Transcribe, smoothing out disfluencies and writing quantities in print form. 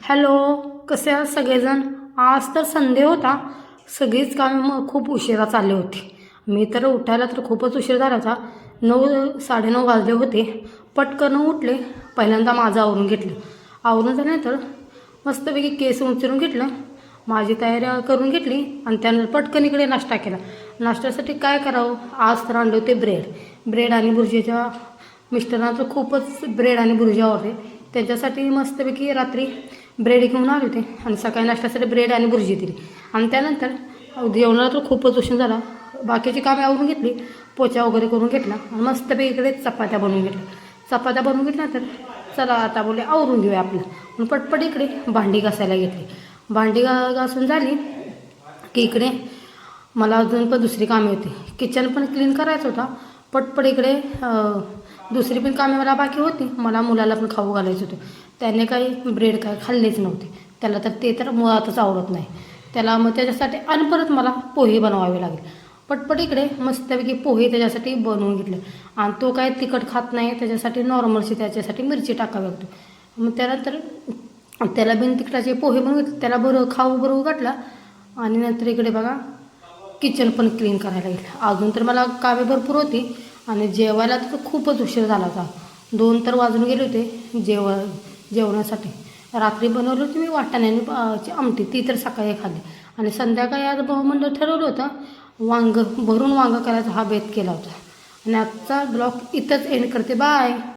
Hello, कसे आहात सगळेजण? आज तर संडे होता. सगळीच कामे खूप उशिरा चालली होती. मी तर उठायला तर खूपच उशीर झाला होता. 9 साडे 9 वाजले होते. पटकन उठले. पहिल्यांदा माझं आवरून घेतलं. आवरून झाल्यानंतर मस्तपैकी केस उचलून घेतलं. माझी तयारी करून घेतली आणि त्यानंतर पटकन इकडे नाश्ता केला. नाश्त्यासाठी काय करावं? आज तर आणले होते ब्रेड आणि भुर्जीच्या. मिस्टरांना तर खूपच ब्रेड आणि भुर्जी आवडते. त्यांच्यासाठी मस्तपैकी रात्री ब्रेड घेऊन आले होते आणि सकाळी नाश्त्यासाठी ब्रेड आणि भुर्जी दिली. आणि त्यानंतर जेवणाला तर खूपच उशीर झाला. बाकीची कामे आवरून घेतली. पोचा वगैरे करून घेतला आणि मस्तपैकी इकडे चपात्या बनवून घेतल्या. चपात्या बनवून घेतल्या तर चला आता बोलले आवरून घेऊया आपलं. म्हणून पटपट इकडे भांडी घासायला घेतली. भांडी घासून झाली की इकडे मला अजून पण दुसरी कामे होती. किचन पण क्लीन करायचं होता. पटपट इकडे दुसरी पण कामे मला बाकी होती. मला मुलाला पण खाऊ घालायचं होतं. त्याने काही ब्रेड काय खाल्लेच नव्हते. त्याला तर ते तर मुळातच आवडत नाही. त्याला मग त्याच्यासाठी आणि परत मला पोहे बनवावे लागेल. पटपट इकडे मस्तपैकी पोहे त्याच्यासाठी बनवून घेतले. आणि तो काय तिखट खात नाही. त्याच्यासाठी नॉर्मलशी त्याच्यासाठी मिरची टाकावी लागते. मग त्यानंतर त्याला बिन तिखटाचे पोहे बनवून घेतले. त्याला खाऊ बरोबर घातला. आणि नंतर इकडे बघा किचन पण क्लीन करायला घेतलं. अजून तर मला कामे भरपूर होती. आणि जेवायला तर खूपच उशीर झाला होता. 2 तर वाजून गेले होते जेवणासाठी. रात्री बनवली होती मी वाटाण्याची आमटी. ती तर सकाळी खाल्ली. आणि संध्याकाळी आज म्हणलं ठरवलं होतं भरून वांग करायचा हा बेत केला होता. आणि आजचा ब्लॉग इथंच एंड करते. बाय.